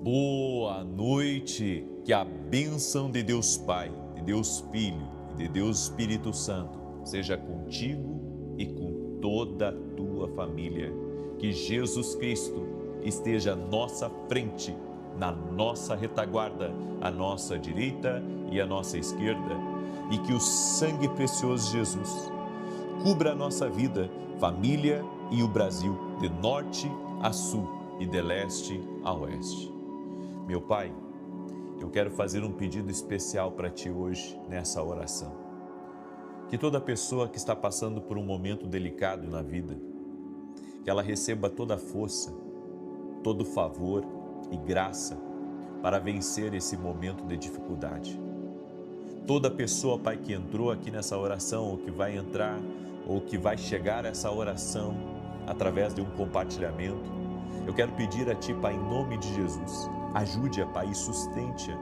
Boa noite, que a bênção de Deus Pai, de Deus Filho e de Deus Espírito Santo seja contigo e com toda a tua família. Que Jesus Cristo esteja à nossa frente, na nossa retaguarda, à nossa direita e à nossa esquerda, e que o sangue precioso de Jesus cubra a nossa vida, família e o Brasil, de norte a sul e de leste a oeste. Meu Pai, eu quero fazer um pedido especial para Ti hoje, nessa oração. Que toda pessoa que está passando por um momento delicado na vida, que ela receba toda a força, todo favor e graça para vencer esse momento de dificuldade. Toda pessoa, Pai, que entrou aqui nessa oração, ou que vai entrar, ou que vai chegar a essa oração através de um compartilhamento, eu quero pedir a Ti, Pai, em nome de Jesus, ajude-a, Pai, e sustente-a,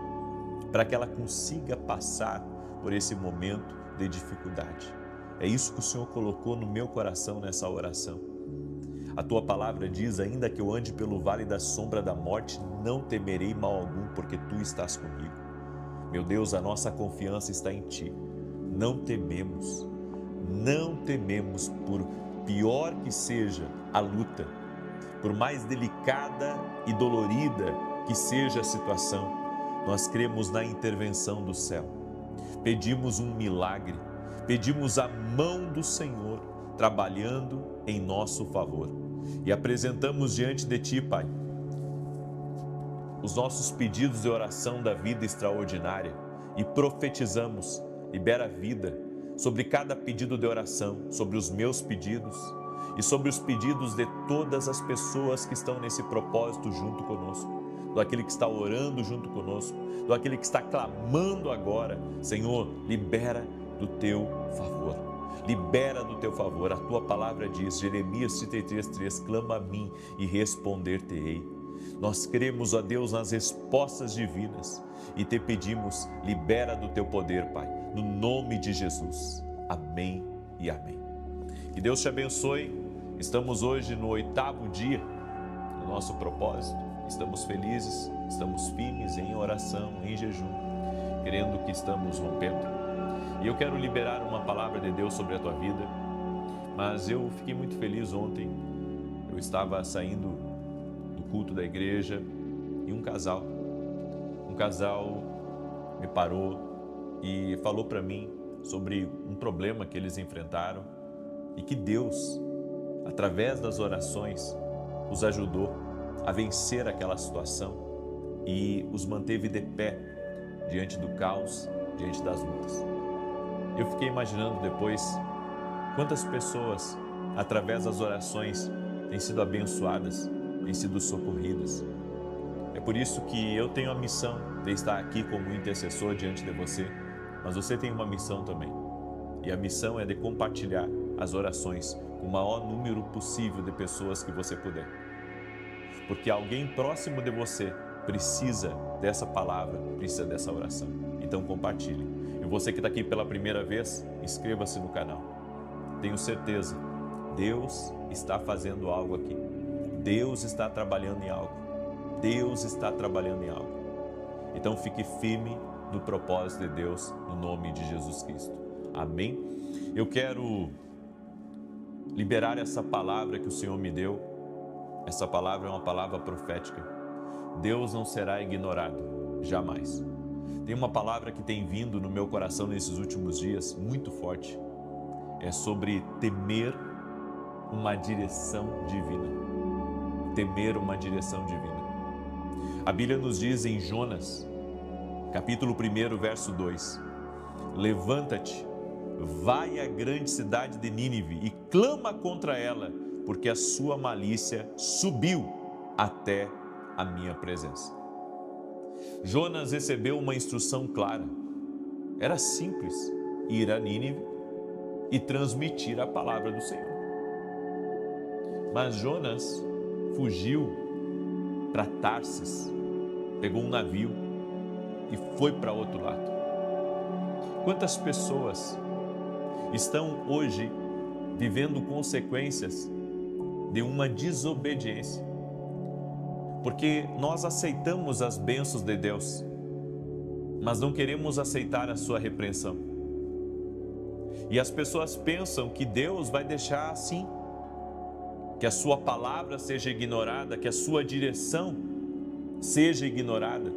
para que ela consiga passar por esse momento de dificuldade. É isso que o Senhor colocou no meu coração nessa oração. A Tua palavra diz: ainda que eu ande pelo vale da sombra da morte, não temerei mal algum, porque Tu estás comigo. Meu Deus, a nossa confiança está em Ti. Não tememos por pior que seja a luta, por mais delicada e dolorida que seja a situação, nós cremos na intervenção do céu. Pedimos um milagre, pedimos a mão do Senhor trabalhando em nosso favor. E apresentamos diante de Ti, Pai, os nossos pedidos de oração da vida extraordinária e profetizamos: libera vida sobre cada pedido de oração, sobre os meus pedidos e sobre os pedidos de todas as pessoas que estão nesse propósito junto conosco, do aquele que está orando junto conosco, do aquele que está clamando agora. Senhor, libera do Teu favor. Libera do Teu favor. A Tua palavra diz, Jeremias 33:3, clama a mim e responder-te-ei. Nós cremos, ó Deus, nas respostas divinas e Te pedimos, libera do Teu poder, Pai, no nome de Jesus. Amém e amém. Que Deus te abençoe. Estamos hoje no 8º dia do nosso propósito. Estamos felizes, estamos firmes em oração, em jejum, crendo que estamos rompendo. E eu quero liberar uma palavra de Deus sobre a tua vida, mas eu fiquei muito feliz ontem. Eu estava saindo do culto da igreja e um casal me parou e falou para mim sobre um problema que eles enfrentaram e que Deus, através das orações, os ajudou a vencer aquela situação e os manteve de pé diante do caos, diante das lutas. Eu fiquei imaginando depois quantas pessoas, através das orações, têm sido abençoadas, têm sido socorridas. É por isso que eu tenho a missão de estar aqui como intercessor diante de você, mas você tem uma missão também. E a missão é de compartilhar as orações com o maior número possível de pessoas que você puder. Porque alguém próximo de você precisa dessa palavra, precisa dessa oração. Então compartilhe. E você que está aqui pela primeira vez, inscreva-se no canal. Tenho certeza, Deus está fazendo algo aqui. Deus está trabalhando em algo. Deus está trabalhando em algo. Então fique firme no propósito de Deus, no nome de Jesus Cristo. Amém? Eu quero liberar essa palavra que o Senhor me deu. Essa palavra é uma palavra profética. Deus não será ignorado, jamais. Tem uma palavra que tem vindo no meu coração nesses últimos dias, muito forte. É sobre temer uma direção divina. Temer uma direção divina. A Bíblia nos diz em Jonas, capítulo 1, verso 2: levanta-te, vai à grande cidade de Nínive e clama contra ela, porque a sua malícia subiu até a minha presença. Jonas recebeu uma instrução clara. Era simples ir a Nínive e transmitir a palavra do Senhor. Mas Jonas fugiu para Tarsis, pegou um navio e foi para outro lado. Quantas pessoas estão hoje vivendo consequências de uma desobediência? Porque nós aceitamos as bênçãos de Deus, mas não queremos aceitar a sua repreensão. E as pessoas pensam que Deus vai deixar assim, que a sua palavra seja ignorada, que a sua direção seja ignorada.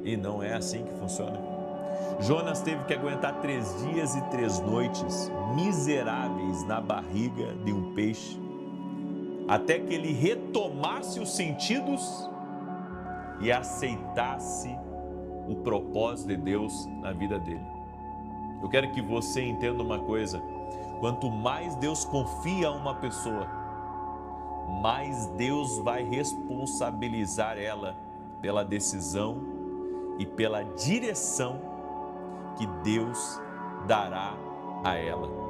E não é assim que funciona. Jonas teve que aguentar 3 dias e 3 noites miseráveis na barriga de um peixe, até que ele retomasse os sentidos e aceitasse o propósito de Deus na vida dele. Eu quero que você entenda uma coisa: quanto mais Deus confia a uma pessoa, mais Deus vai responsabilizar ela pela decisão e pela direção que Deus dará a ela.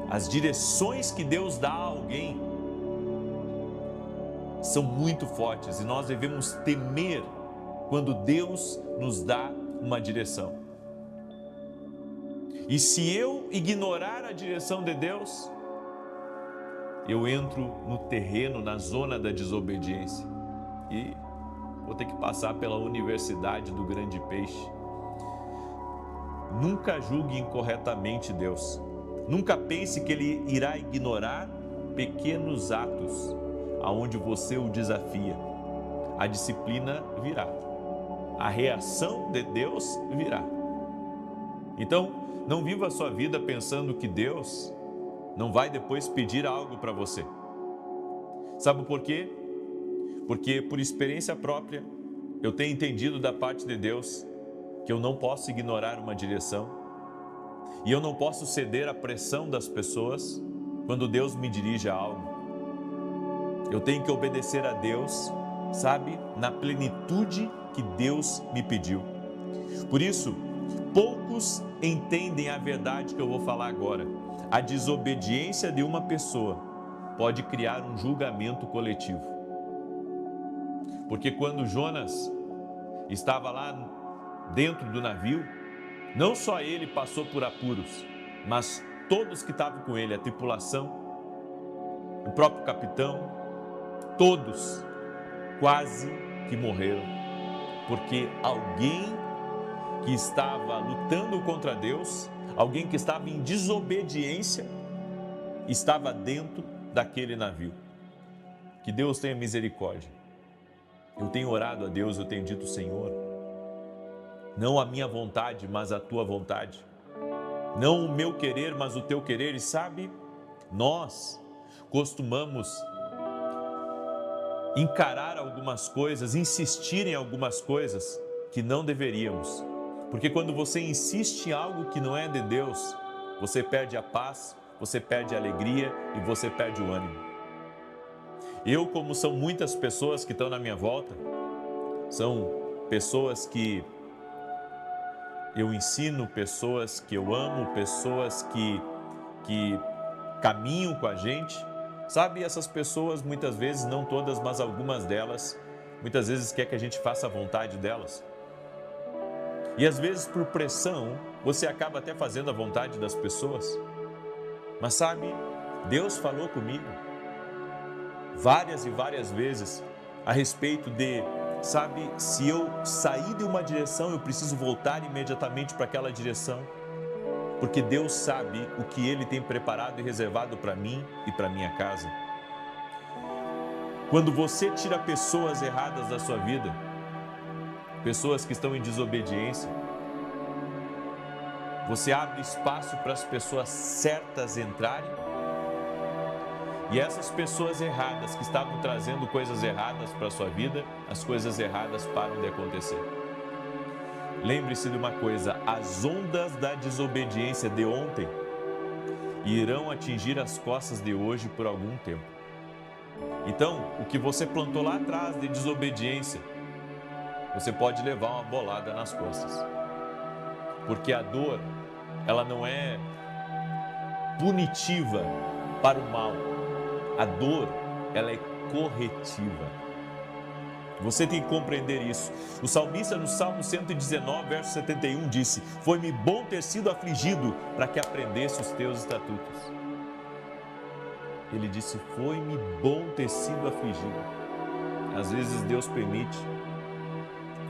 As direções que Deus dá a alguém são muito fortes e nós devemos temer quando Deus nos dá uma direção. E se eu ignorar a direção de Deus, eu entro no terreno, na zona da desobediência e vou ter que passar pela universidade do grande peixe. Nunca julgue incorretamente Deus. Nunca pense que Ele irá ignorar pequenos atos aonde você o desafia. A disciplina virá. A reação de Deus virá. Então, não viva a sua vida pensando que Deus não vai depois pedir algo para você. Sabe por quê? Porque por experiência própria, eu tenho entendido da parte de Deus que eu não posso ignorar uma direção e eu não posso ceder à pressão das pessoas quando Deus me dirige a algo. Eu tenho que obedecer a Deus, sabe, na plenitude que Deus me pediu. Por isso, poucos entendem a verdade que eu vou falar agora. A desobediência de uma pessoa pode criar um julgamento coletivo. Porque quando Jonas estava lá dentro do navio, não só ele passou por apuros, mas todos que estavam com ele, a tripulação, o próprio capitão, todos quase que morreram, porque alguém que estava lutando contra Deus, alguém que estava em desobediência, estava dentro daquele navio. Que Deus tenha misericórdia. Eu tenho orado a Deus, eu tenho dito: Senhor, não a minha vontade, mas a tua vontade. Não o meu querer, mas o teu querer. E sabe, nós costumamos encarar algumas coisas, insistir em algumas coisas que não deveríamos. Porque quando você insiste em algo que não é de Deus, você perde a paz, você perde a alegria e você perde o ânimo. Eu, como são muitas pessoas que estão na minha volta, são pessoas que eu ensino, pessoas que eu amo, pessoas que caminham com a gente. Sabe, essas pessoas, muitas vezes, não todas, mas algumas delas, muitas vezes quer que a gente faça a vontade delas. E às vezes, por pressão, você acaba até fazendo a vontade das pessoas. Mas sabe, Deus falou comigo várias e várias vezes a respeito de, sabe, se eu sair de uma direção, eu preciso voltar imediatamente para aquela direção. Porque Deus sabe o que Ele tem preparado e reservado para mim e para minha casa. Quando você tira pessoas erradas da sua vida, pessoas que estão em desobediência, você abre espaço para as pessoas certas entrarem, e essas pessoas erradas que estavam trazendo coisas erradas para a sua vida, as coisas erradas param de acontecer. Lembre-se de uma coisa: as ondas da desobediência de ontem irão atingir as costas de hoje por algum tempo. Então, o que você plantou lá atrás de desobediência, você pode levar uma bolada nas costas. Porque a dor, ela não é punitiva para o mal. A dor, ela é corretiva. Você tem que compreender isso. O salmista no Salmo 119, verso 71 disse: foi-me bom ter sido afligido para que aprendesse os teus estatutos. Ele disse: foi-me bom ter sido afligido. Às vezes Deus permite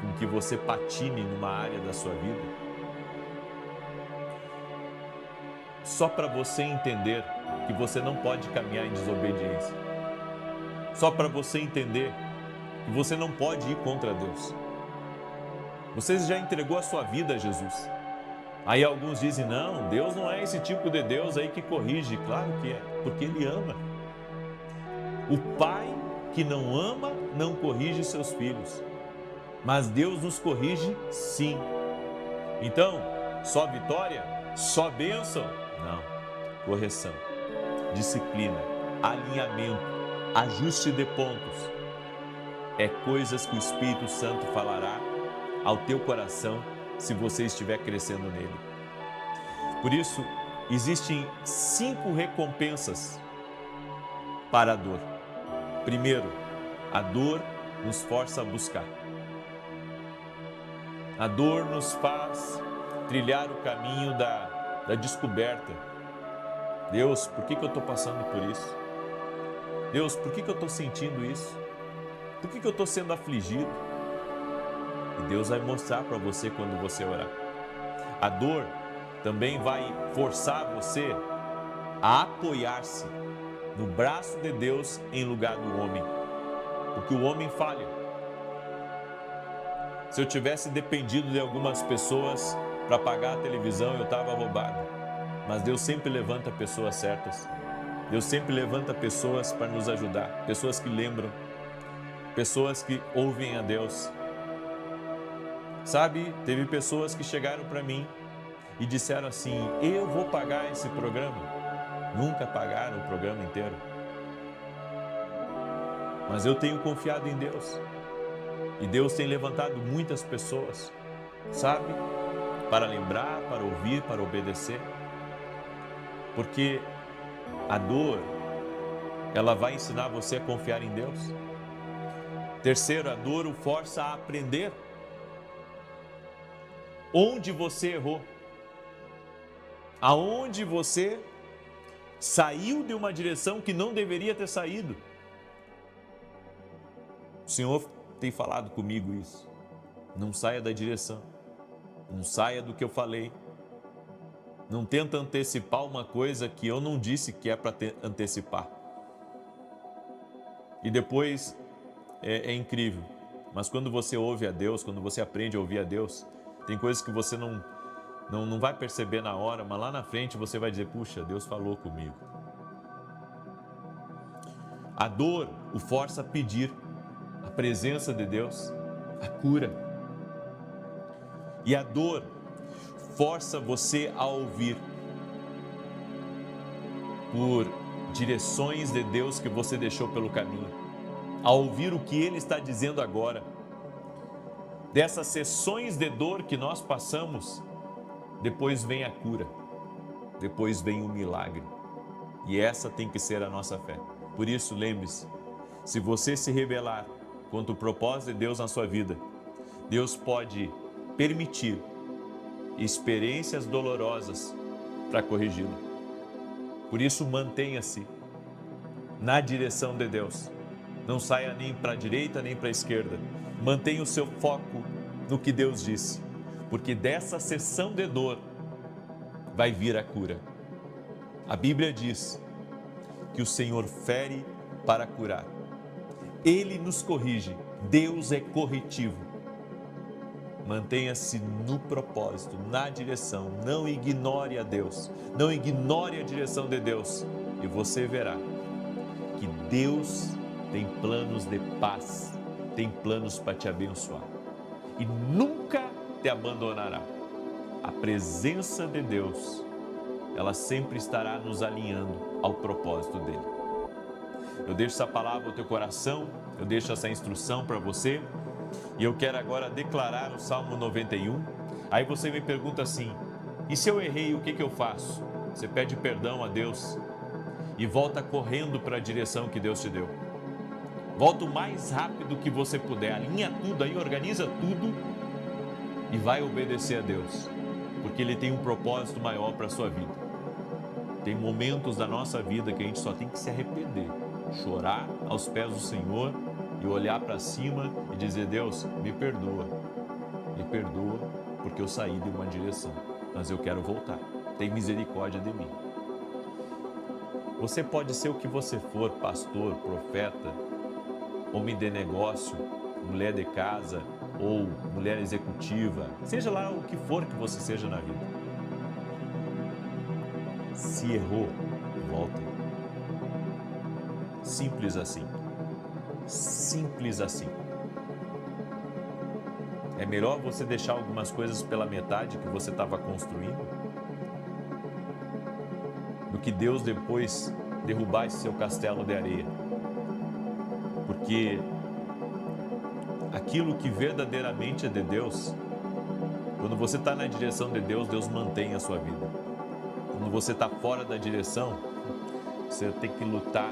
com que você patine numa área da sua vida, só para você entender que você não pode caminhar em desobediência. Só para você entender que você não pode ir contra Deus. Você já entregou a sua vida a Jesus. Aí alguns dizem, não, Deus não é esse tipo de Deus aí que corrige. Claro que é, porque Ele ama. O pai que não ama, não corrige seus filhos. Mas Deus nos corrige sim. Então, só vitória? Só bênção? Não. Correção, disciplina, alinhamento, ajuste de pontos. É coisas que o Espírito Santo falará ao teu coração se você estiver crescendo nele. Por isso, existem 5 recompensas para a dor. Primeiro, a dor nos força a buscar. A dor nos faz trilhar o caminho da descoberta. Deus, por que eu estou passando por isso? Deus, por que eu estou sentindo isso? Por que eu estou sendo afligido? E Deus vai mostrar para você quando você orar. A dor também vai forçar você a apoiar-se no braço de Deus em lugar do homem. Porque o homem falha. Se eu tivesse dependido de algumas pessoas para pagar a televisão, eu estava roubado. Mas Deus sempre levanta pessoas certas. Deus sempre levanta pessoas para nos ajudar. Pessoas que lembram. Pessoas que ouvem a Deus. Sabe, teve pessoas que chegaram para mim e disseram assim, eu vou pagar esse programa. Nunca pagaram o programa inteiro. Mas eu tenho confiado em Deus. E Deus tem levantado muitas pessoas, sabe? Para lembrar, para ouvir, para obedecer. Porque a dor, ela vai ensinar você a confiar em Deus. Terceiro, a dor o força a aprender. Onde você errou. Aonde você saiu de uma direção que não deveria ter saído. O Senhor tem falado comigo isso. Não saia da direção. Não saia do que eu falei. Não tenta antecipar uma coisa que eu não disse que é para antecipar. E depois é incrível. Mas quando você ouve a Deus, quando você aprende a ouvir a Deus, tem coisas que você não vai perceber na hora, mas lá na frente você vai dizer, puxa, Deus falou comigo. A dor o força a pedir a presença de Deus, a cura. E a dor força você a ouvir por direções de Deus que você deixou pelo caminho, a ouvir o que Ele está dizendo agora. Dessas sessões de dor que nós passamos, depois vem a cura, depois vem o milagre. E essa tem que ser a nossa fé. Por isso, lembre-se, se você se rebelar contra o propósito de Deus na sua vida, Deus pode permitir experiências dolorosas para corrigi-lo. Por isso, mantenha-se na direção de Deus. Não saia nem para a direita nem para a esquerda. Mantenha o seu foco no que Deus disse, porque dessa sessão de dor vai vir a cura. A Bíblia diz que o Senhor fere para curar. Ele nos corrige. Deus é corretivo. Mantenha-se no propósito, na direção. Não ignore a Deus. Não ignore a direção de Deus. E você verá que Deus tem planos de paz. Tem planos para te abençoar. E nunca te abandonará. A presença de Deus, ela sempre estará nos alinhando ao propósito dele. Eu deixo essa palavra ao teu coração, eu deixo essa instrução para você. E eu quero agora declarar o Salmo 91. Aí você me pergunta assim, e se eu errei, o que eu faço? Você pede perdão a Deus e volta correndo para a direção que Deus te deu. Volta o mais rápido que você puder, alinha tudo aí, organiza tudo e vai obedecer a Deus, porque Ele tem um propósito maior para a sua vida. Tem momentos da nossa vida que a gente só tem que se arrepender, chorar aos pés do Senhor e olhar para cima e dizer: Deus, me perdoa porque eu saí de uma direção, mas eu quero voltar, tem misericórdia de mim. Você pode ser o que você for, pastor, profeta, homem de negócio, mulher de casa ou mulher executiva, seja lá o que for que você seja na vida. Se errou, volta. Simples assim. Simples assim. É melhor você deixar algumas coisas pela metade que você estava construindo do que Deus depois derrubar esse seu castelo de areia. Porque aquilo que verdadeiramente é de Deus, quando você está na direção de Deus, Deus mantém a sua vida. Quando você está fora da direção, você tem que lutar,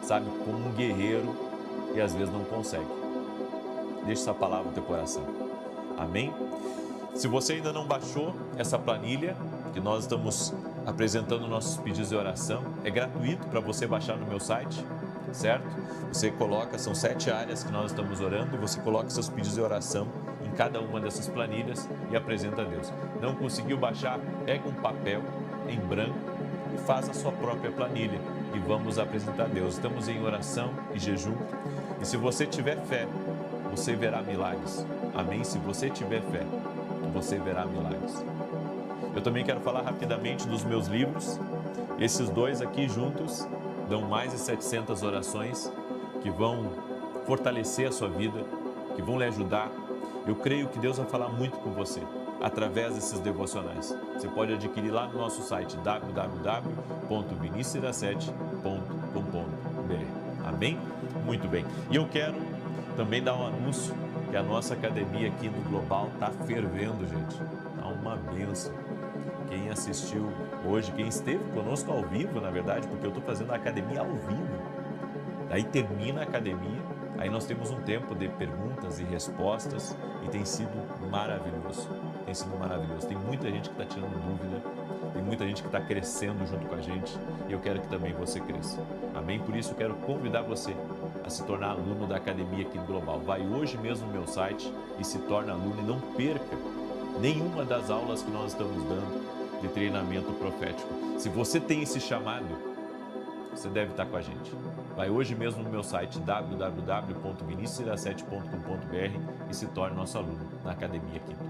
sabe, como um guerreiro e às vezes não consegue. Deixa essa palavra no teu coração. Amém? Se você ainda não baixou essa planilha, que nós estamos apresentando nossos pedidos de oração, é gratuito para você baixar no meu site, certo? Você coloca, são 7 áreas que nós estamos orando, e você coloca seus pedidos de oração em cada uma dessas planilhas e apresenta a Deus. Não conseguiu baixar? Pega um papel em branco e faz a sua própria planilha e vamos apresentar a Deus. Estamos em oração e jejum, e se você tiver fé, você verá milagres. Amém? Se você tiver fé, você verá milagres. Eu também quero falar rapidamente dos meus livros. Esses dois aqui juntos dão mais de 700 orações que vão fortalecer a sua vida, que vão lhe ajudar. Eu creio que Deus vai falar muito com você através desses devocionais. Você pode adquirir lá no nosso site www.vinicius17.com.br. Amém? Muito bem. E eu quero também dar um anúncio que a nossa academia aqui no Global está fervendo, gente. Está uma bênção. Quem assistiu hoje, quem esteve conosco ao vivo, na verdade, porque eu estou fazendo a academia ao vivo. Daí termina a academia, aí nós temos um tempo de perguntas e respostas e tem sido maravilhoso. Tem sido maravilhoso. Tem muita gente que está tirando dúvida, tem muita gente que está crescendo junto com a gente e eu quero que também você cresça. Amém? Por isso eu quero convidar você a se tornar aluno da academia aqui no Global. Vai hoje mesmo no meu site e se torna aluno e não perca nenhuma das aulas que nós estamos dando de treinamento profético. Se você tem esse chamado, você deve estar com a gente. Vai hoje mesmo no meu site www.vinicius17.com.br e se torne nosso aluno na Academia Quinto.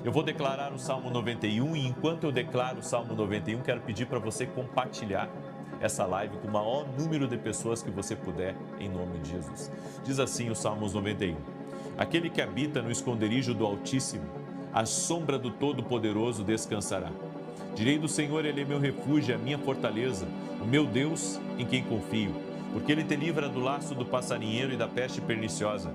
Eu vou declarar o Salmo 91 e enquanto eu declaro o Salmo 91, quero pedir para você compartilhar essa live com o maior número de pessoas que você puder, em nome de Jesus. Diz assim o Salmos 91. Aquele que habita no esconderijo do Altíssimo, à sombra do Todo-Poderoso descansará. Direi do Senhor, Ele é meu refúgio, a minha fortaleza, o meu Deus em quem confio, porque Ele te livra do laço do passarinheiro e da peste perniciosa.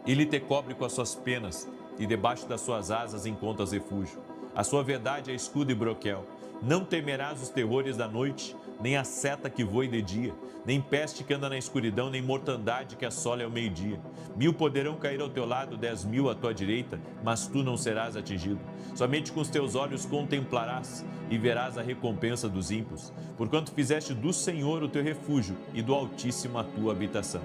Ele te cobre com as suas penas e debaixo das suas asas encontras refúgio. A sua verdade é escudo e broquel. Não temerás os terrores da noite, nem a seta que voe de dia, nem peste que anda na escuridão, nem mortandade que assole ao meio-dia. 1000 poderão cair ao teu lado, 10.000 à tua direita, mas tu não serás atingido. Somente com os teus olhos contemplarás e verás a recompensa dos ímpios, porquanto fizeste do Senhor o teu refúgio e do Altíssimo a tua habitação.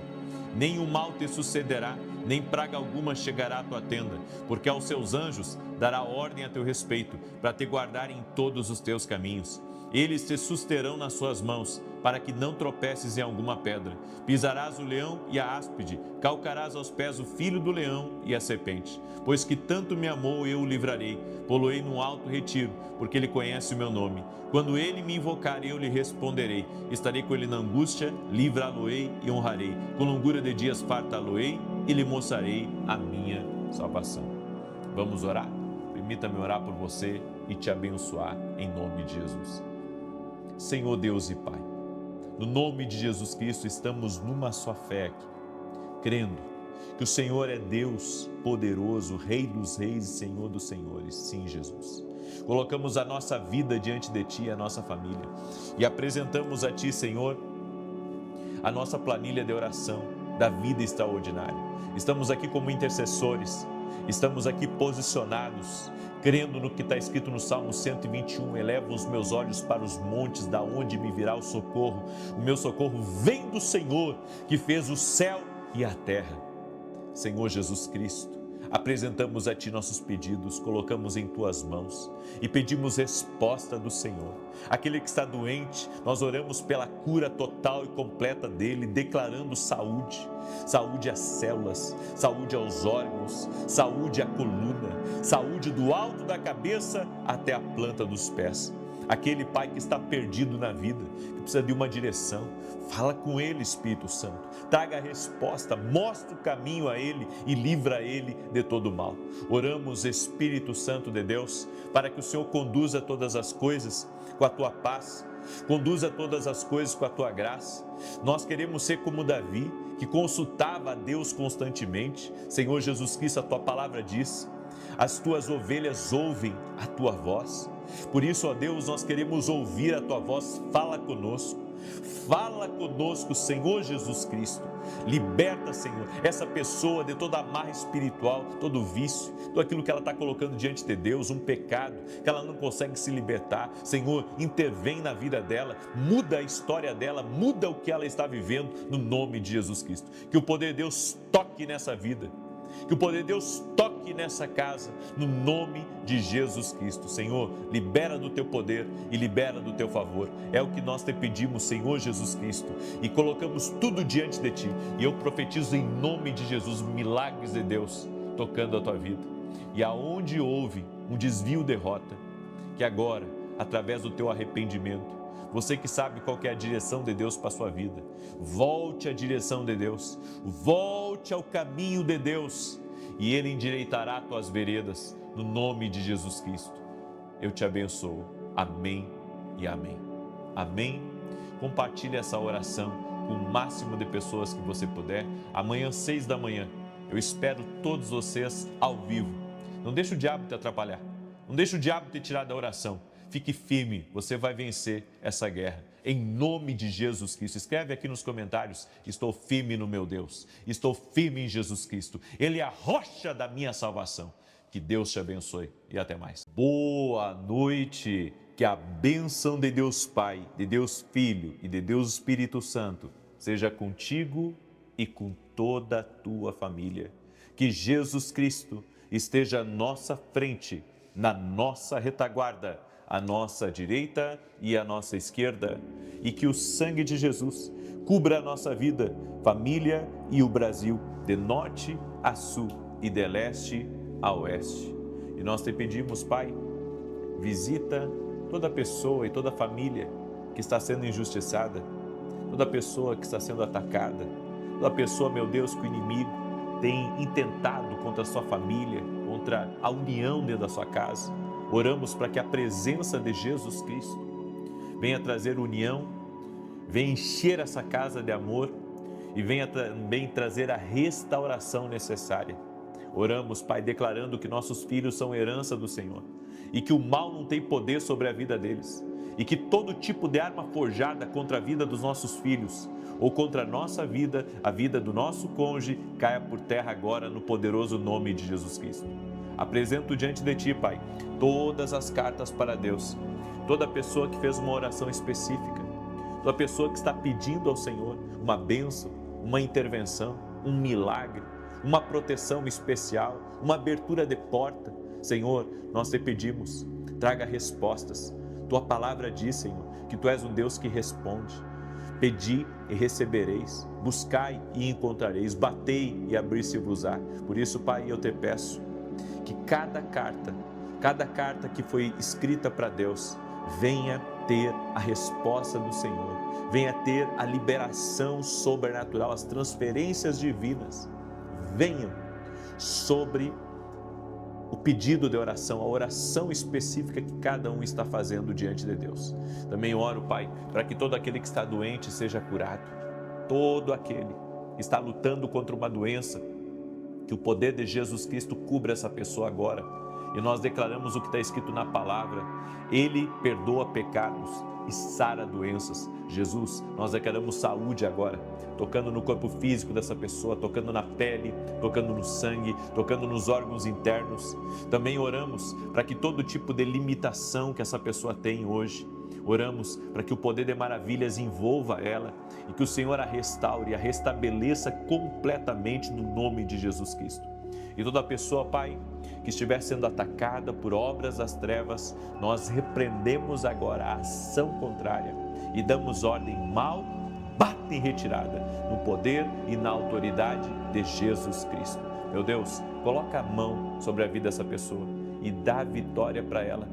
Nem o mal te sucederá, nem praga alguma chegará à tua tenda, porque aos seus anjos dará ordem a teu respeito, para te guardar em todos os teus caminhos. Eles te susterão nas suas mãos, para que não tropeces em alguma pedra. Pisarás o leão e a áspide, calcarás aos pés o filho do leão e a serpente. Pois que tanto me amou, eu o livrarei, poloei num alto retiro, porque ele conhece o meu nome. Quando ele me invocar, eu lhe responderei. Estarei com ele na angústia, livrá-lo-ei e honrarei. Com longura de dias fartá-lo-ei e lhe mostrarei a minha salvação. Vamos orar? Permita-me orar por você e te abençoar em nome de Jesus. Senhor Deus e Pai, no nome de Jesus Cristo estamos numa só fé aqui, crendo que o Senhor é Deus poderoso, Rei dos reis e Senhor dos senhores. Sim, Jesus. Colocamos a nossa vida diante de Ti, a nossa família, e apresentamos a Ti, Senhor, a nossa planilha de oração da vida extraordinária. Estamos aqui como intercessores, estamos aqui posicionados, crendo no que está escrito no Salmo 121, elevo os meus olhos para os montes, da onde me virá o socorro. O meu socorro vem do Senhor, que fez o céu e a terra. Senhor Jesus Cristo, apresentamos a Ti nossos pedidos, colocamos em Tuas mãos e pedimos resposta do Senhor. Aquele que está doente, nós oramos pela cura total e completa dele, declarando saúde. Saúde às células, saúde aos órgãos, saúde à coluna, saúde do alto da cabeça até a planta dos pés. Aquele pai que está perdido na vida, que precisa de uma direção, fala com ele, Espírito Santo. Traga a resposta, mostra o caminho a ele e livra ele de todo mal. Oramos, Espírito Santo de Deus, para que o Senhor conduza todas as coisas com a tua paz, conduza todas as coisas com a tua graça. Nós queremos ser como Davi, que consultava a Deus constantemente. Senhor Jesus Cristo, a tua palavra diz: as tuas ovelhas ouvem a tua voz. Por isso, ó Deus, nós queremos ouvir a tua voz. Fala conosco, Senhor Jesus Cristo. Liberta, Senhor, essa pessoa de toda amarra espiritual, todo vício, tudo aquilo que ela está colocando diante de Deus, um pecado que ela não consegue se libertar. Senhor, intervém na vida dela, muda a história dela, muda o que ela está vivendo, no nome de Jesus Cristo. Que o poder de Deus toque nessa vida, que o poder de Deus toque nessa casa, no nome de Jesus Cristo. Senhor, libera do teu poder e libera do teu favor. É o que nós te pedimos, Senhor Jesus Cristo, e colocamos tudo diante de ti. E eu profetizo em nome de Jesus milagres de Deus tocando a tua vida. E aonde houve um desvio, derrota, que agora, através do teu arrependimento, você que sabe qual que é a direção de Deus para a sua vida, volte à direção de Deus, volte ao caminho de Deus, e Ele endireitará tuas veredas, no nome de Jesus Cristo. Eu te abençoo. Amém e amém. Amém. Compartilhe essa oração com o máximo de pessoas que você puder. Amanhã, 6 da manhã, eu espero todos vocês ao vivo. Não deixe o diabo te atrapalhar, não deixe o diabo te tirar da oração. Fique firme, você vai vencer essa guerra. Em nome de Jesus Cristo. Escreve aqui nos comentários: estou firme no meu Deus. Estou firme em Jesus Cristo. Ele é a rocha da minha salvação. Que Deus te abençoe e até mais. Boa noite. Que a bênção de Deus Pai, de Deus Filho e de Deus Espírito Santo seja contigo e com toda a tua família. Que Jesus Cristo esteja à nossa frente, na nossa retaguarda, à nossa direita e à nossa esquerda, e que o sangue de Jesus cubra a nossa vida, família e o Brasil, de norte a sul e de leste a oeste. E nós te pedimos, Pai, visita toda pessoa e toda família que está sendo injustiçada, toda pessoa que está sendo atacada, toda pessoa, meu Deus, que o inimigo tem intentado contra a sua família, contra a união dentro da sua casa. Oramos para que a presença de Jesus Cristo venha trazer união, venha encher essa casa de amor e venha também trazer a restauração necessária. Oramos, Pai, declarando que nossos filhos são herança do Senhor e que o mal não tem poder sobre a vida deles e que todo tipo de arma forjada contra a vida dos nossos filhos ou contra a nossa vida, a vida do nosso cônjuge, caia por terra agora no poderoso nome de Jesus Cristo. Apresento diante de Ti, Pai, todas as cartas para Deus, toda pessoa que fez uma oração específica, toda pessoa que está pedindo ao Senhor uma bênção, uma intervenção, um milagre, uma proteção especial, uma abertura de porta. Senhor, nós te pedimos, traga respostas. Tua palavra diz, Senhor, que Tu és um Deus que responde. Pedi e recebereis, buscai e encontrareis, batei e abrir-se-vos-á. Por isso, Pai, eu te peço que cada carta que foi escrita para Deus, venha ter a resposta do Senhor, venha ter a liberação sobrenatural, as transferências divinas, venham sobre o pedido de oração, a oração específica que cada um está fazendo diante de Deus. Também oro, Pai, para que todo aquele que está doente seja curado, todo aquele que está lutando contra uma doença, que o poder de Jesus Cristo cubra essa pessoa agora E nós declaramos o que está escrito na palavra: Ele perdoa pecados e sara doenças. Jesus, nós declaramos saúde agora, tocando no corpo físico dessa pessoa, tocando na pele, tocando no sangue, tocando nos órgãos internos. Também oramos para que todo tipo de limitação que essa pessoa tem hoje, oramos para que o poder de maravilhas envolva ela e que o Senhor a restaure, a restabeleça completamente no nome de Jesus Cristo. E toda pessoa, Pai, que estiver sendo atacada por obras das trevas, nós repreendemos agora a ação contrária e damos ordem: mal, bate em retirada, no poder e na autoridade de Jesus Cristo. Meu Deus, coloca a mão sobre a vida dessa pessoa e dá vitória para ela,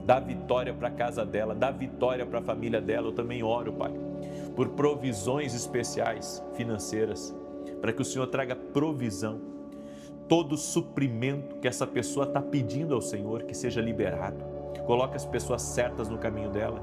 dá vitória para a casa dela, dá vitória para a família dela. Eu também oro, Pai, por provisões especiais financeiras, para que o Senhor traga provisão. Todo suprimento que essa pessoa está pedindo ao Senhor, que seja liberado. Coloca as pessoas certas no caminho dela.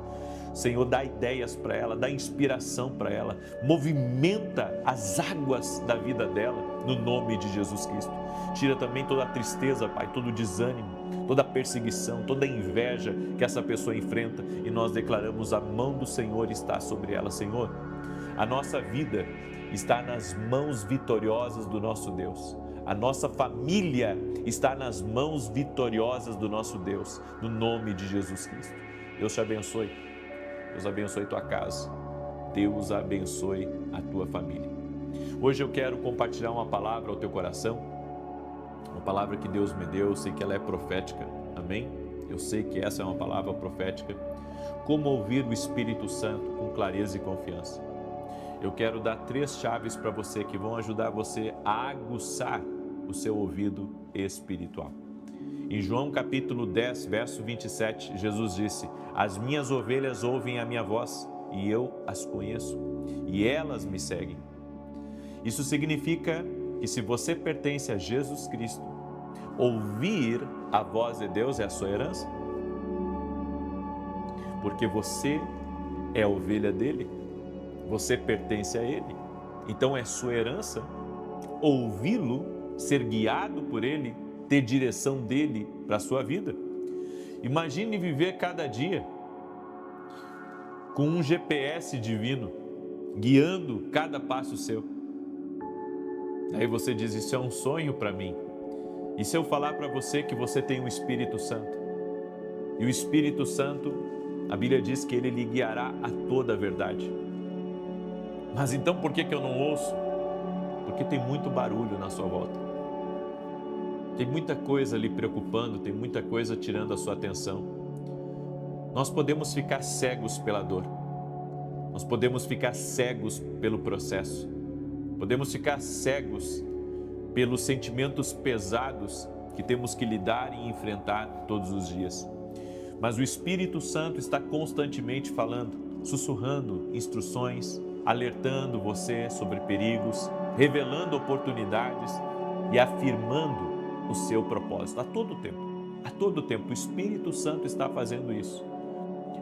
Senhor, dá ideias para ela, dá inspiração para ela. Movimenta as águas da vida dela, no nome de Jesus Cristo. Tira também toda a tristeza, Pai, todo o desânimo, toda a perseguição, toda a inveja que essa pessoa enfrenta. E nós declaramos: a mão do Senhor está sobre ela. Senhor, a nossa vida está nas mãos vitoriosas do nosso Deus. A nossa família está nas mãos vitoriosas do nosso Deus, no nome de Jesus Cristo. Deus te abençoe, Deus abençoe tua casa, Deus abençoe a tua família. Hoje eu quero compartilhar uma palavra ao teu coração, uma palavra que Deus me deu. Eu sei que ela é profética, amém? Eu sei que essa é uma palavra profética. Como ouvir o Espírito Santo com clareza e confiança. Eu quero dar 3 chaves para você que vão ajudar você a aguçar o seu ouvido espiritual. Em João capítulo 10, verso 27, Jesus disse: as minhas ovelhas ouvem a minha voz e eu as conheço e elas me seguem. Isso significa que se você pertence a Jesus Cristo, ouvir a voz de Deus é a sua herança, porque você é a ovelha dele. Você pertence a Ele, então é sua herança ouvi-lo, ser guiado por Ele, ter direção dEle para a sua vida. Imagine viver cada dia com um GPS divino, guiando cada passo seu. Aí você diz: isso é um sonho para mim. E se eu falar para você que você tem o Espírito Santo? E o Espírito Santo, a Bíblia diz que Ele lhe guiará a toda a verdade. Mas então por que eu não ouço? Porque tem muito barulho na sua volta. Tem muita coisa lhe preocupando, tem muita coisa tirando a sua atenção. Nós podemos ficar cegos pela dor. Nós podemos ficar cegos pelo processo. Podemos ficar cegos pelos sentimentos pesados que temos que lidar e enfrentar todos os dias. Mas o Espírito Santo está constantemente falando, sussurrando instruções, alertando você sobre perigos, revelando oportunidades e afirmando o seu propósito a todo tempo. O Espírito Santo está fazendo isso.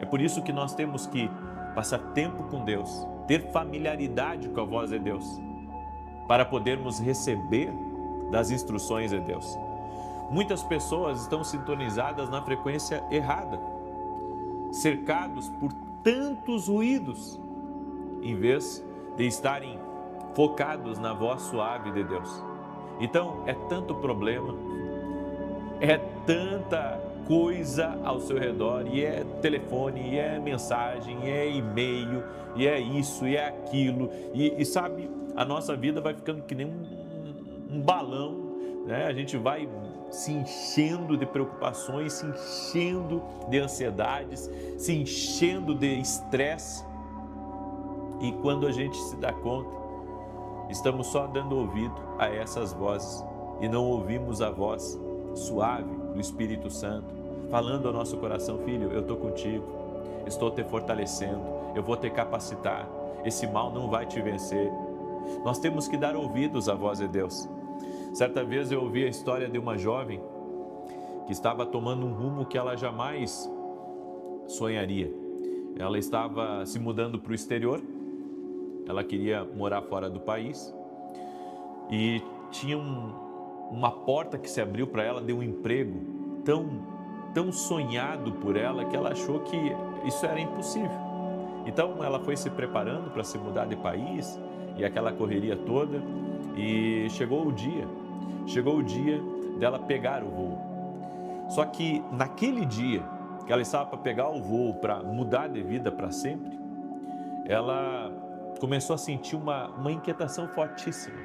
É por isso que nós temos que passar tempo com Deus, ter familiaridade com a voz de Deus, para podermos receber das instruções de Deus. Muitas pessoas estão sintonizadas na frequência errada, cercados por tantos ruídos, em vez de estarem focados na voz suave de Deus. Então, é tanto problema, é tanta coisa ao seu redor, e é telefone, e é mensagem, e é e-mail, e é isso, e é aquilo, e sabe, a nossa vida vai ficando que nem um balão, né? A gente vai se enchendo de preocupações, se enchendo de ansiedades, se enchendo de estresse. E quando a gente se dá conta, estamos só dando ouvido a essas vozes e não ouvimos a voz suave do Espírito Santo, falando ao nosso coração: filho, eu estou contigo, estou te fortalecendo, eu vou te capacitar, esse mal não vai te vencer. Nós temos que dar ouvidos à voz de Deus. Certa vez eu ouvi a história de uma jovem que estava tomando um rumo que ela jamais sonharia. Ela estava se mudando para o exterior. Ela queria morar fora do país e tinha uma porta que se abriu para ela de um emprego tão sonhado por ela que ela achou que isso era impossível. Então ela foi se preparando para se mudar de país e aquela correria toda, e chegou o dia dela pegar o voo. Só que naquele dia que ela estava para pegar o voo para mudar de vida para sempre, ela começou a sentir uma inquietação fortíssima,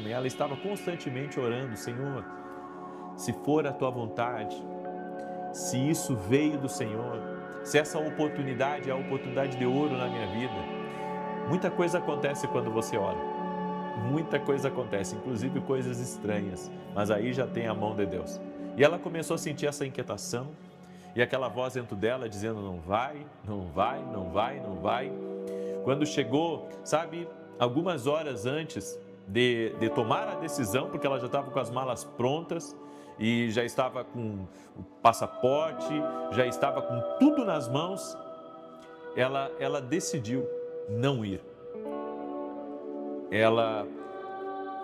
e ela estava constantemente orando: Senhor, se for a tua vontade, se isso veio do Senhor, se essa oportunidade é a oportunidade de ouro na minha vida. Muita coisa acontece quando você ora, muita coisa acontece, inclusive coisas estranhas, mas aí já tem a mão de Deus. E ela começou a sentir essa inquietação, e aquela voz dentro dela dizendo: não vai, não vai, não vai, não vai. Quando chegou, sabe, algumas horas antes de tomar a decisão, porque ela já estava com as malas prontas, e já estava com o passaporte, já estava com tudo nas mãos, ela decidiu não ir. Ela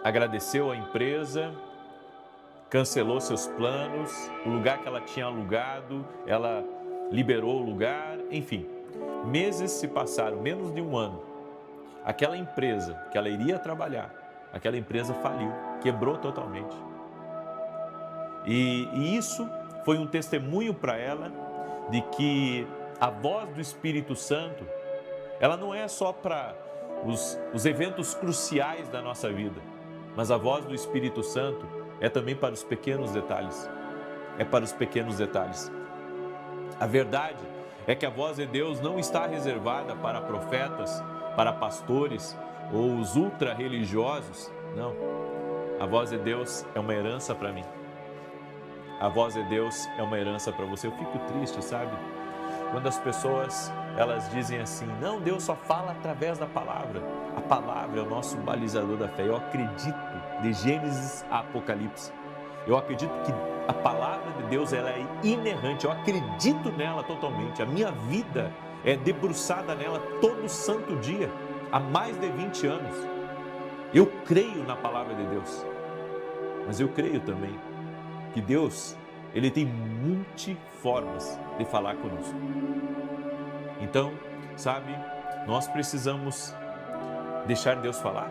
agradeceu à empresa, cancelou seus planos, o lugar que ela tinha alugado, ela liberou o lugar, enfim. Meses se passaram, menos de um ano. Aquela empresa que ela iria trabalhar, aquela empresa faliu, quebrou totalmente. E isso foi um testemunho para ela de que a voz do Espírito Santo, ela não é só para os eventos cruciais da nossa vida, mas a voz do Espírito Santo é também para os pequenos detalhes. É para os pequenos detalhes. A verdade é que a voz de Deus não está reservada para profetas, para pastores ou os ultra-religiosos. Não. A voz de Deus é uma herança para mim. A voz de Deus é uma herança para você. Eu fico triste, sabe? Quando as pessoas, elas dizem assim: não, Deus só fala através da palavra. A palavra é o nosso balizador da fé. Eu acredito, de Gênesis a Apocalipse, eu acredito que a palavra de Deus, ela é inerrante. Eu acredito nela totalmente. A minha vida é debruçada nela todo santo dia, há mais de 20 anos. Eu creio na palavra de Deus, mas eu creio também que Deus, Ele tem multiformas de falar conosco. Então, sabe, nós precisamos deixar Deus falar.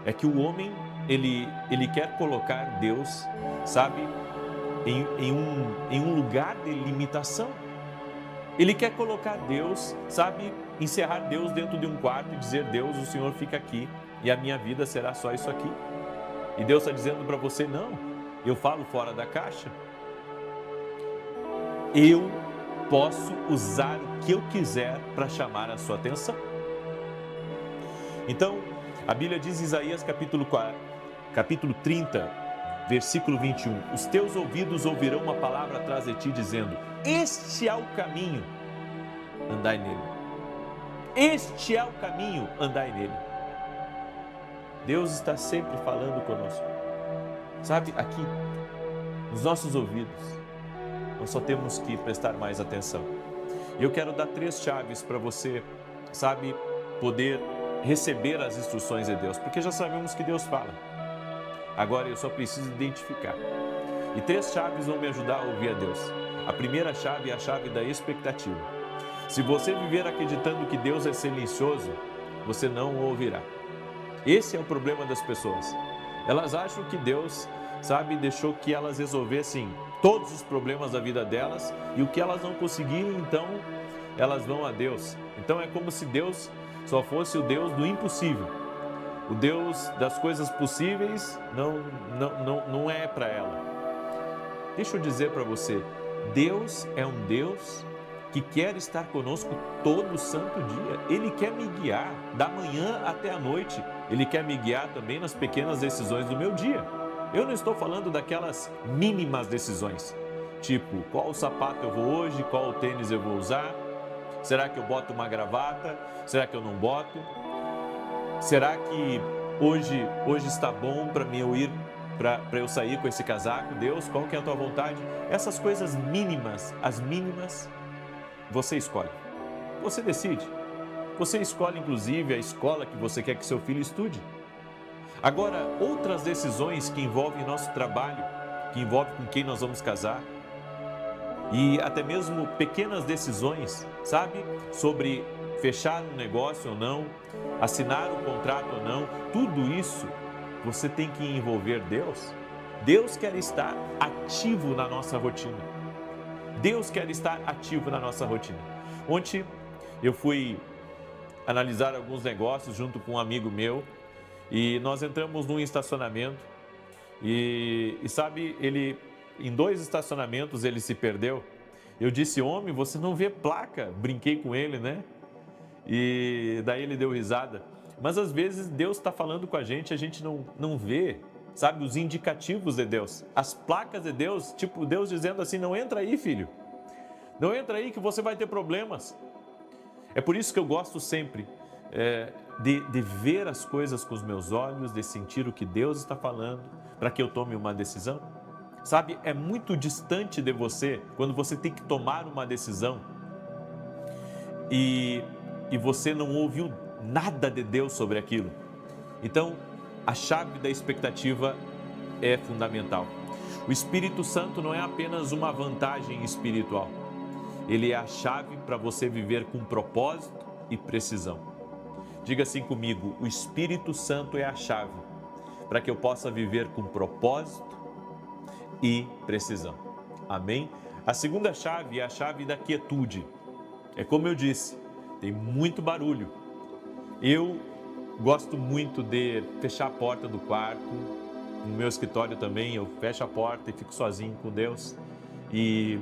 É que o homem, ele quer colocar Deus, sabe, em um lugar de limitação. Ele quer colocar Deus, sabe, encerrar Deus dentro de um quarto e dizer: Deus, o Senhor fica aqui e a minha vida será só isso aqui. E Deus está dizendo para você: não, eu falo fora da caixa. Eu posso usar o que eu quiser para chamar a sua atenção. Então, a Bíblia diz em Isaías capítulo 30, versículo 21, os teus ouvidos ouvirão uma palavra atrás de ti dizendo: este é o caminho, andai nele. Este é o caminho, andai nele. Deus está sempre falando conosco. Sabe, aqui, nos nossos ouvidos, nós só temos que prestar mais atenção. E eu quero dar 3 chaves para você, sabe, poder receber as instruções de Deus, porque já sabemos que Deus fala. Agora eu só preciso identificar. E 3 chaves vão me ajudar a ouvir a Deus. A primeira chave é a chave da expectativa. Se você viver acreditando que Deus é silencioso, você não o ouvirá. Esse é o problema das pessoas. Elas acham que Deus, sabe, deixou que elas resolvessem todos os problemas da vida delas, e o que elas não conseguiram, então elas vão a Deus. Então é como se Deus só fosse o Deus do impossível. O Deus das coisas possíveis não é para ela. Deixa eu dizer para você, Deus é um Deus que quer estar conosco todo santo dia. Ele quer me guiar da manhã até a noite. Ele quer me guiar também nas pequenas decisões do meu dia. Eu não estou falando daquelas mínimas decisões, tipo, qual sapato eu vou hoje, qual tênis eu vou usar, será que eu boto uma gravata, será que eu não boto, será que hoje está bom para mim eu ir, para eu sair com esse casaco, Deus, qual que é a tua vontade? Essas coisas mínimas, as mínimas, você escolhe, você decide, você escolhe inclusive a escola que você quer que seu filho estude. Agora, outras decisões que envolvem nosso trabalho, que envolve com quem nós vamos casar, e até mesmo pequenas decisões, sabe? Sobre fechar um negócio ou não, assinar um contrato ou não, tudo isso você tem que envolver Deus. Deus quer estar ativo na nossa rotina. Deus quer estar ativo na nossa rotina. Ontem eu fui analisar alguns negócios junto com um amigo meu e nós entramos num estacionamento e sabe, ele em 2 estacionamentos ele se perdeu. Eu disse: homem, você não vê placa? Brinquei com ele, né? E daí ele deu risada. Mas às vezes Deus está falando com a gente não vê, sabe, os indicativos de Deus, as placas de Deus, tipo Deus dizendo assim: não entra aí, filho, não entra aí que você vai ter problemas. É por isso que eu gosto sempre de ver as coisas com os meus olhos, de sentir o que Deus está falando, para que eu tome uma decisão. Sabe, é muito distante de você quando você tem que tomar uma decisão e você não ouviu nada de Deus sobre aquilo. Então, a chave da expectativa é fundamental. O Espírito Santo não é apenas uma vantagem espiritual. Ele é a chave para você viver com propósito e precisão. Diga assim comigo: o Espírito Santo é a chave para que eu possa viver com propósito e precisão. Amém? A segunda chave é a chave da quietude. É como eu disse, tem muito barulho. Eu gosto muito de fechar a porta do quarto. No meu escritório também eu fecho a porta e fico sozinho com Deus. E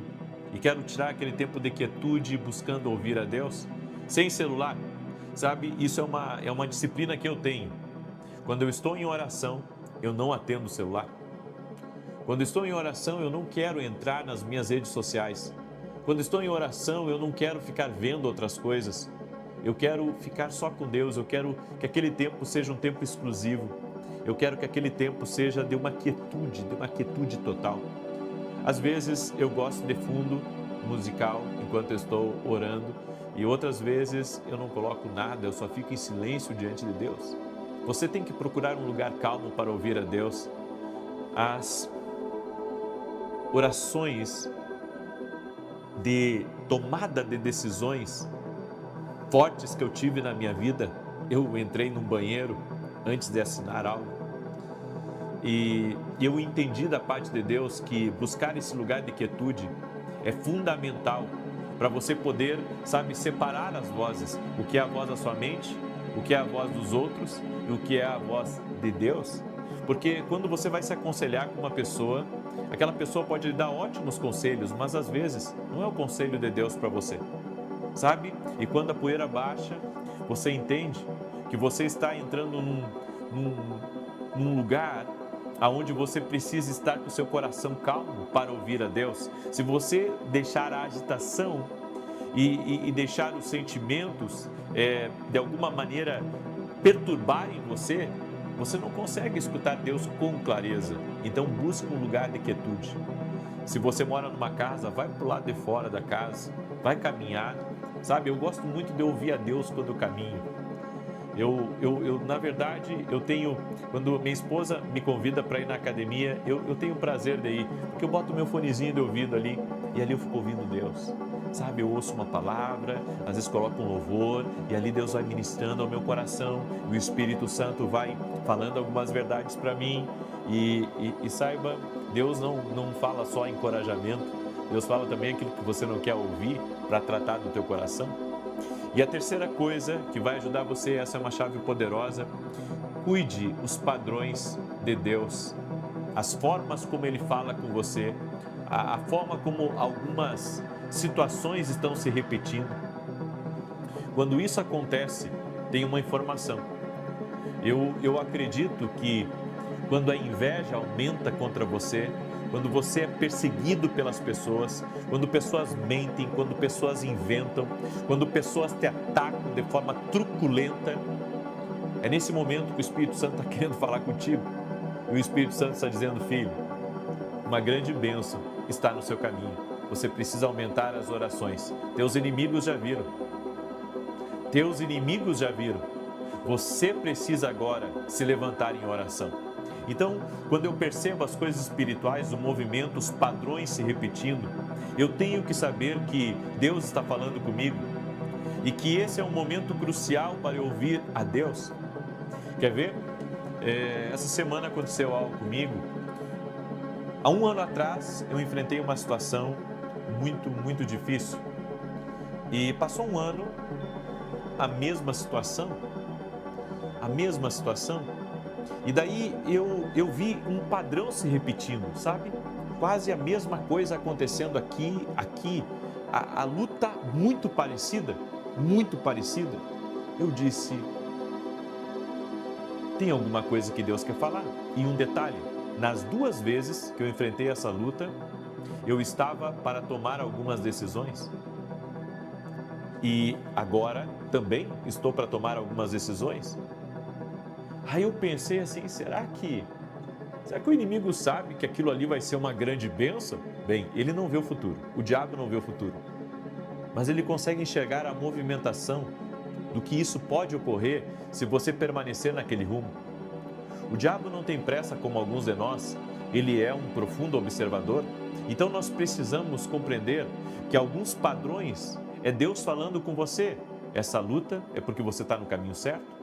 quero tirar aquele tempo de quietude buscando ouvir a Deus, sem celular. Sabe, isso é uma disciplina que eu tenho. Quando eu estou em oração, eu não atendo o celular. Quando estou em oração, eu não quero entrar nas minhas redes sociais. Quando estou em oração, eu não quero ficar vendo outras coisas. Eu quero ficar só com Deus, eu quero que aquele tempo seja um tempo exclusivo. Eu quero que aquele tempo seja de uma quietude total. Às vezes eu gosto de fundo musical enquanto eu estou orando e outras vezes eu não coloco nada, eu só fico em silêncio diante de Deus. Você tem que procurar um lugar calmo para ouvir a Deus. As orações de tomada de decisões fortes que eu tive na minha vida, eu entrei num banheiro antes de assinar algo e eu entendi da parte de Deus que buscar esse lugar de quietude é fundamental para você poder, sabe, separar as vozes, o que é a voz da sua mente, o que é a voz dos outros e o que é a voz de Deus. Porque quando você vai se aconselhar com uma pessoa, aquela pessoa pode lhe dar ótimos conselhos, mas às vezes não é o conselho de Deus para você, sabe? E quando a poeira baixa, você entende que você está entrando num lugar aonde você precisa estar com o seu coração calmo para ouvir a Deus. Se você deixar a agitação e deixar os sentimentos de alguma maneira perturbarem você, você não consegue escutar Deus com clareza. Então busque um lugar de quietude. Se você mora numa casa, vai para o lado de fora da casa, vai caminhar. Sabe, eu gosto muito de ouvir a Deus quando eu caminho. Na verdade, eu tenho, quando minha esposa me convida para ir na academia, eu tenho o prazer de ir, porque eu boto meu fonezinho de ouvido ali, e ali eu fico ouvindo Deus. Sabe, eu ouço uma palavra, às vezes coloco um louvor, e ali Deus vai ministrando ao meu coração, e o Espírito Santo vai falando algumas verdades para mim, e saiba, Deus não fala só encorajamento, Deus fala também aquilo que você não quer ouvir para tratar do teu coração. E a terceira coisa que vai ajudar você, essa é uma chave poderosa, cuide os padrões de Deus, as formas como Ele fala com você, a forma como algumas situações estão se repetindo. Quando isso acontece, tem uma informação. Eu acredito que quando a inveja aumenta contra você, quando você é perseguido pelas pessoas, quando pessoas mentem, quando pessoas inventam, quando pessoas te atacam de forma truculenta, é nesse momento que o Espírito Santo está querendo falar contigo. E o Espírito Santo está dizendo: filho, uma grande bênção está no seu caminho. Você precisa aumentar as orações. Teus inimigos já viram. Teus inimigos já viram. Você precisa agora se levantar em oração. Então, quando eu percebo as coisas espirituais, o movimento, os padrões se repetindo, eu tenho que saber que Deus está falando comigo e que esse é um momento crucial para eu ouvir a Deus. Quer ver? Essa semana aconteceu algo comigo. Há um ano atrás, eu enfrentei uma situação muito difícil. E passou um ano, a mesma situação, e daí eu vi um padrão se repetindo, sabe? Quase a mesma coisa acontecendo aqui, a luta muito parecida. Eu disse, tem alguma coisa que Deus quer falar? E um detalhe, nas 2 vezes que eu enfrentei essa luta, eu estava para tomar algumas decisões. E agora também estou para tomar algumas decisões. Aí eu pensei assim, será que o inimigo sabe que aquilo ali vai ser uma grande bênção? Bem, ele não vê o futuro, o diabo não vê o futuro. Mas ele consegue enxergar a movimentação do que isso pode ocorrer se você permanecer naquele rumo. O diabo não tem pressa como alguns de nós, ele é um profundo observador. Então nós precisamos compreender que alguns padrões é Deus falando com você. Essa luta é porque você está no caminho certo?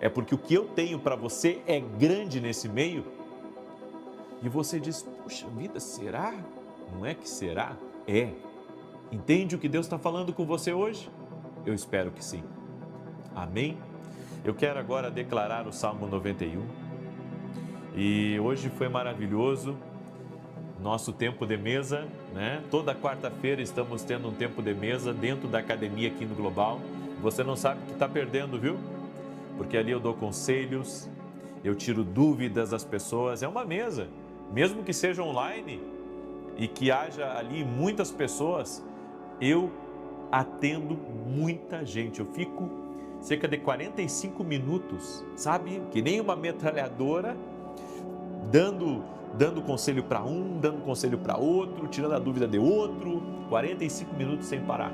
É porque o que eu tenho para você é grande nesse meio? E você diz, puxa vida, será? Não é que será? É. Entende o que Deus está falando com você hoje? Eu espero que sim. Amém? Eu quero agora declarar o Salmo 91. E hoje foi maravilhoso. Nosso tempo de mesa, né? Toda quarta-feira estamos tendo um tempo de mesa dentro da academia aqui no Global. Você não sabe o que está perdendo, viu? Porque ali eu dou conselhos, eu tiro dúvidas das pessoas. É uma mesa, mesmo que seja online e que haja ali muitas pessoas, eu atendo muita gente. Eu fico cerca de 45 minutos, sabe? Que nem uma metralhadora, dando conselho para um, dando conselho para outro, tirando a dúvida de outro, 45 minutos sem parar.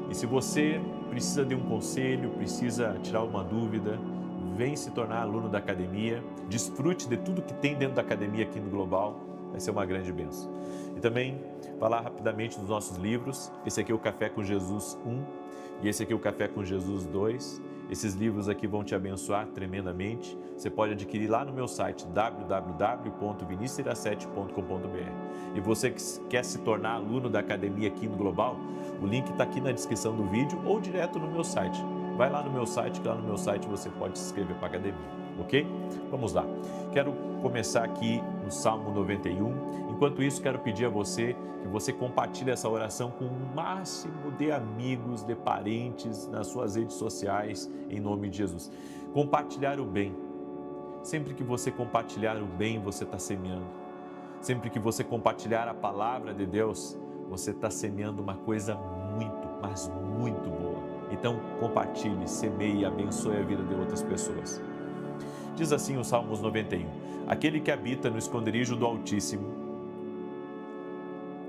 E se você precisa de um conselho, precisa tirar uma dúvida, vem se tornar aluno da academia, desfrute de tudo que tem dentro da academia aqui no Global, vai ser uma grande bênção. E também falar rapidamente dos nossos livros. Esse aqui é o Café com Jesus 1 e esse aqui é o Café com Jesus 2. Esses livros aqui vão te abençoar tremendamente. Você pode adquirir lá no meu site www.vinicius17.com.br. E você que quer se tornar aluno da academia aqui no Global, o link está aqui na descrição do vídeo ou direto no meu site. Vai lá no meu site, que lá no meu site você pode se inscrever para a academia, ok? Vamos lá. Quero começar aqui no Salmo 91. Enquanto isso, quero pedir a você que você compartilhe essa oração com o máximo de amigos, de parentes, nas suas redes sociais, em nome de Jesus. Compartilhar o bem. Sempre que você compartilhar o bem, você está semeando. Sempre que você compartilhar a palavra de Deus, você está semeando uma coisa muito, mas muito boa. Então, compartilhe, semeie e abençoe a vida de outras pessoas. Diz assim o Salmos 91. Aquele que habita no esconderijo do Altíssimo,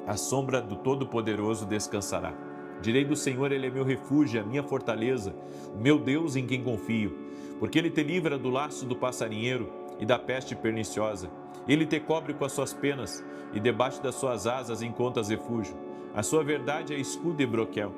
à sombra do Todo-Poderoso descansará. Direi do Senhor, Ele é meu refúgio, a minha fortaleza, o meu Deus em quem confio. Porque Ele te livra do laço do passarinheiro e da peste perniciosa. Ele te cobre com as suas penas e debaixo das suas asas encontras refúgio. A sua verdade é escudo e broquel.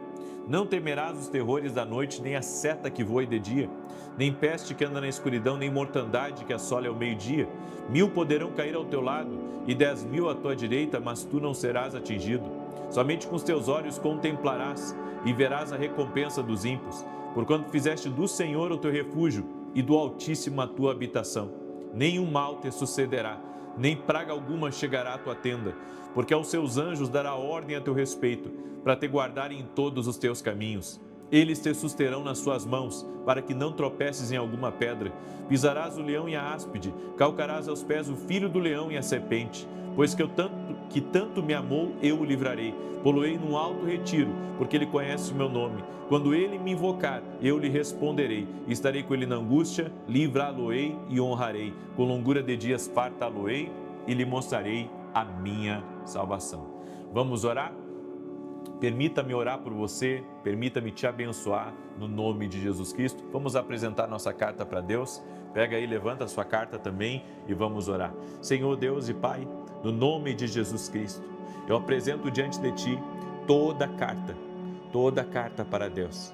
Não temerás os terrores da noite, nem a seta que voe de dia, nem peste que anda na escuridão, nem mortandade que assole ao meio-dia. 1000 poderão cair ao teu lado e 10.000 à tua direita, mas tu não serás atingido. Somente com os teus olhos contemplarás e verás a recompensa dos ímpios, porquanto fizeste do Senhor o teu refúgio e do Altíssimo a tua habitação. Nenhum mal te sucederá, nem praga alguma chegará à tua tenda, porque aos seus anjos dará ordem a teu respeito, para te guardarem em todos os teus caminhos. Eles te susterão nas suas mãos, para que não tropeces em alguma pedra. Pisarás o leão e a áspide, calcarás aos pés o filho do leão e a serpente. Pois que tanto me amou, eu o livrarei. Poloei num alto retiro, porque ele conhece o meu nome. Quando ele me invocar, eu lhe responderei. Estarei com ele na angústia, livrá-lo-ei e honrarei. Com longura de dias fartá-lo-ei e lhe mostrarei a minha salvação. Vamos orar? Permita-me orar por você, permita-me te abençoar no nome de Jesus Cristo. Vamos apresentar nossa carta para Deus. Pega aí, levanta a sua carta também e vamos orar. Senhor Deus e Pai, no nome de Jesus Cristo, eu apresento diante de Ti toda carta para Deus.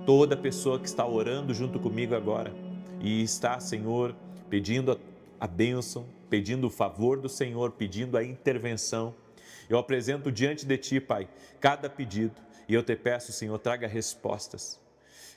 Toda pessoa que está orando junto comigo agora e está, Senhor, pedindo a bênção, pedindo o favor do Senhor, pedindo a intervenção. Eu apresento diante de Ti, Pai, cada pedido e eu te peço, Senhor, traga respostas.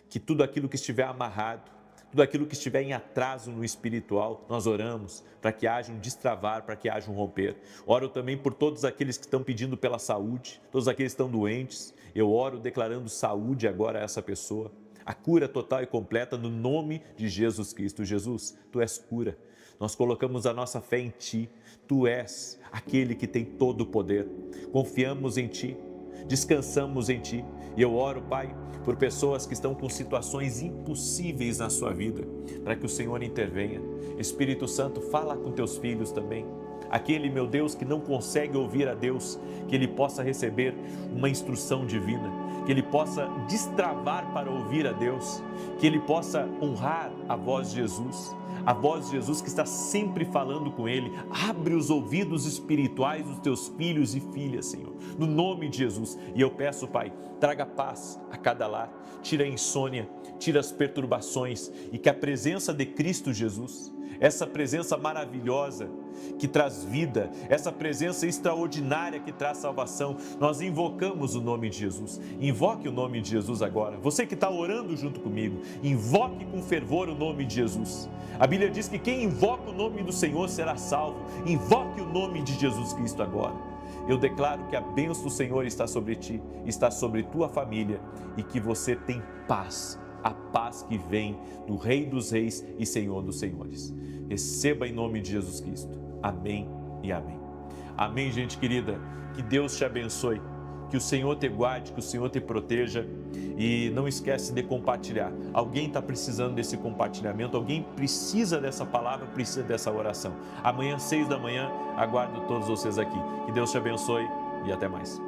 Que tudo aquilo que estiver amarrado, tudo aquilo que estiver em atraso no espiritual, nós oramos para que haja um destravar, para que haja um romper. Oro também por todos aqueles que estão pedindo pela saúde, todos aqueles que estão doentes. Eu oro declarando saúde agora a essa pessoa, a cura total e completa no nome de Jesus Cristo. Jesus, Tu és cura. Nós colocamos a nossa fé em Ti. Tu és aquele que tem todo o poder. Confiamos em Ti. Descansamos em Ti. E eu oro, Pai, por pessoas que estão com situações impossíveis na sua vida, para que o Senhor intervenha. Espírito Santo, fala com Teus filhos também. Aquele, meu Deus, que não consegue ouvir a Deus, que ele possa receber uma instrução divina, que ele possa destravar para ouvir a Deus, que ele possa honrar a voz de Jesus, a voz de Jesus que está sempre falando com ele. Abre os ouvidos espirituais dos teus filhos e filhas, Senhor, no nome de Jesus. E eu peço, Pai, traga paz a cada lar, tira a insônia, tira as perturbações e que a presença de Cristo Jesus, essa presença maravilhosa que traz vida, essa presença extraordinária que traz salvação, nós invocamos o nome de Jesus. Invoque o nome de Jesus agora. Você que está orando junto comigo, invoque com fervor o nome de Jesus. A Bíblia diz que quem invoca o nome do Senhor será salvo. Invoque o nome de Jesus Cristo agora. Eu declaro que a bênção do Senhor está sobre ti, está sobre tua família e que você tem paz, a paz que vem do Rei dos Reis e Senhor dos Senhores. Receba em nome de Jesus Cristo. Amém e amém. Amém, gente querida. Que Deus te abençoe, que o Senhor te guarde, que o Senhor te proteja e não esquece de compartilhar. Alguém está precisando desse compartilhamento, alguém precisa dessa palavra, precisa dessa oração. Amanhã, 6 da manhã, aguardo todos vocês aqui. Que Deus te abençoe e até mais.